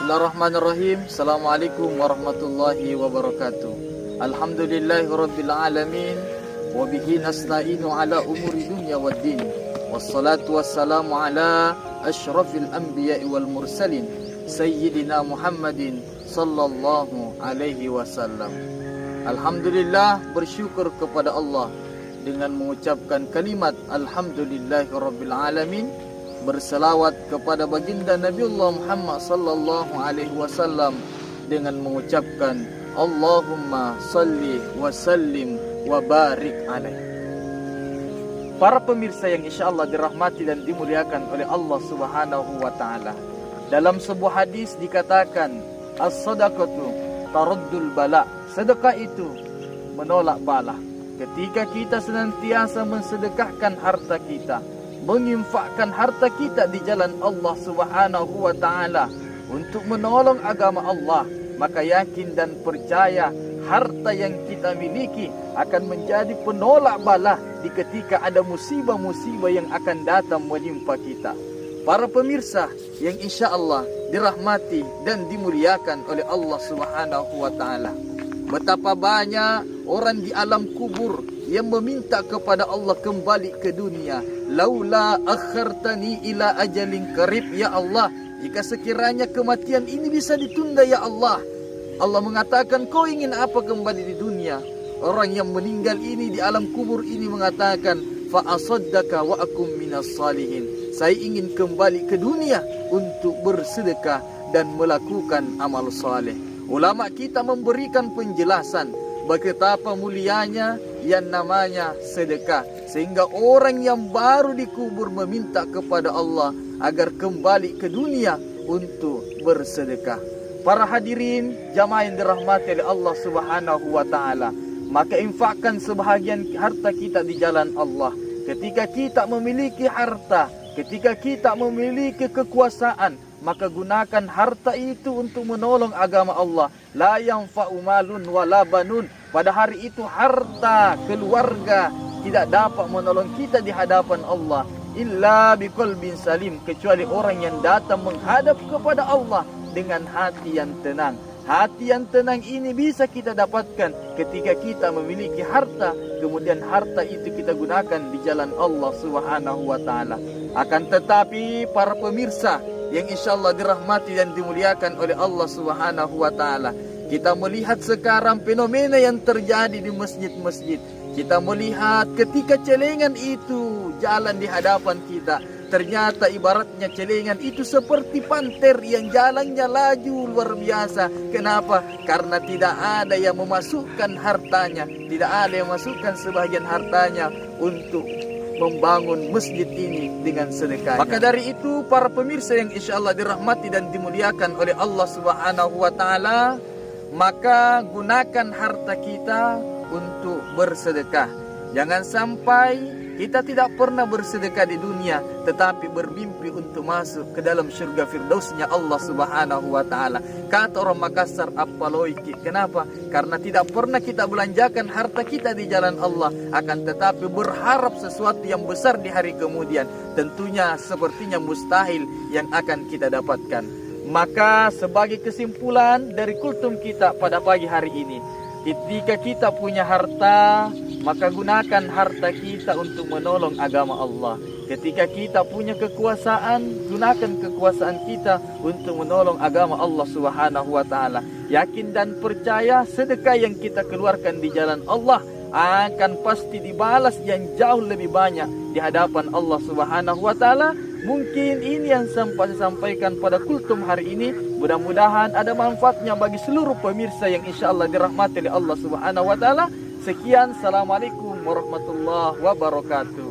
Bismillahirrahmanirrahim. Assalamualaikum warahmatullahi wabarakatuh. Alhamdulillahirabbil alamin wa bihi nasta'inu ala umuri dunya waddin. Wassalatu wassalamu ala asyrafil anbiya'i wal mursalin sayyidina Muhammadin sallallahu alaihi wasallam. Alhamdulillah, bersyukur kepada Allah dengan mengucapkan kalimat alhamdulillahirabbil alamin. Berselawat kepada baginda Nabiullah Muhammad sallallahu alaihi wasallam dengan mengucapkan Allahumma salli wa sallim wa barik alaihi. Para pemirsa yang insyaallah dirahmati dan dimuliakan oleh Allah Subhanahu wa taala. Dalam sebuah hadis dikatakan as-sadaqatu taruddul bala. Sedekah itu menolak bala. Ketika kita senantiasa mensedekahkan harta kita, menginfakkan harta kita di jalan Allah Subhanahu wa taala untuk menolong agama Allah, maka yakin dan percaya harta yang kita miliki akan menjadi penolak bala di ketika ada musibah-musibah yang akan datang menimpa kita. Para pemirsa yang insya-Allah dirahmati dan dimuliakan oleh Allah Subhanahu wa taala. Betapa banyak orang di alam kubur yang meminta kepada Allah kembali ke dunia. Laula akhartani ila ajalin qarib, ya Allah, jika sekiranya kematian ini bisa ditunda ya Allah. Allah mengatakan, kau ingin apa kembali di dunia? Orang yang meninggal ini di alam kubur ini mengatakan, fa asaddaka wa akum minas salihin. Saya ingin kembali ke dunia untuk bersedekah dan melakukan amal saleh. Ulama kita memberikan penjelasan betapa mulianya yang namanya sedekah, sehingga orang yang baru dikubur meminta kepada Allah agar kembali ke dunia untuk bersedekah. Para hadirin jamaah yang dirahmati oleh Allah Subhanahu wa taala, maka infakkan sebahagian harta kita di jalan Allah. Ketika kita memiliki harta, ketika kita memiliki kekuasaan, maka gunakan harta itu untuk menolong agama Allah. La yanfa'u malun wala banun. Pada hari itu harta, keluarga tidak dapat menolong kita di hadapan Allah. Illa biqalbin salim, kecuali orang yang datang menghadap kepada Allah dengan hati yang tenang. Hati yang tenang ini bisa kita dapatkan ketika kita memiliki harta, kemudian harta itu kita gunakan di jalan Allah Subhanahu wa taala. Akan tetapi para pemirsa yang insyaallah dirahmati dan dimuliakan oleh Allah Subhanahu wa taala, kita melihat sekarang fenomena yang terjadi di masjid-masjid. Kita melihat ketika celengan itu jalan di hadapan kita, ternyata ibaratnya celengan itu seperti panter yang jalannya laju luar biasa. Kenapa? Karena tidak ada yang memasukkan hartanya, tidak ada yang memasukkan sebagian hartanya untuk membangun masjid ini dengan sedekah. Maka dari itu para pemirsa yang insyaallah dirahmati dan dimuliakan oleh Allah Subhanahu wa taala, maka gunakan harta kita untuk bersedekah. Jangan sampai kita tidak pernah bersedekah di dunia, tetapi bermimpi untuk masuk ke dalam syurga firdausnya Allah Subhanahu wa taala. Kata orang Makassar, apaloiki. Kenapa? Karena tidak pernah kita belanjakan harta kita di jalan Allah, akan tetapi berharap sesuatu yang besar di hari kemudian. Tentunya sepertinya mustahil yang akan kita dapatkan. Maka sebagai kesimpulan dari kultum kita pada pagi hari ini, ketika kita punya harta, maka gunakan harta kita untuk menolong agama Allah. Ketika kita punya kekuasaan, gunakan kekuasaan kita untuk menolong agama Allah Subhanahu wa taala. Yakin dan percaya sedekah yang kita keluarkan di jalan Allah akan pasti dibalas yang jauh lebih banyak di hadapan Allah Subhanahu wa taala. Mungkin ini yang sempat saya sampaikan pada kultum hari ini. Mudah-mudahan ada manfaatnya bagi seluruh pemirsa yang insyaallah dirahmati oleh Allah Subhanahu wa taala. Sekian, assalamualaikum warahmatullahi wabarakatuh.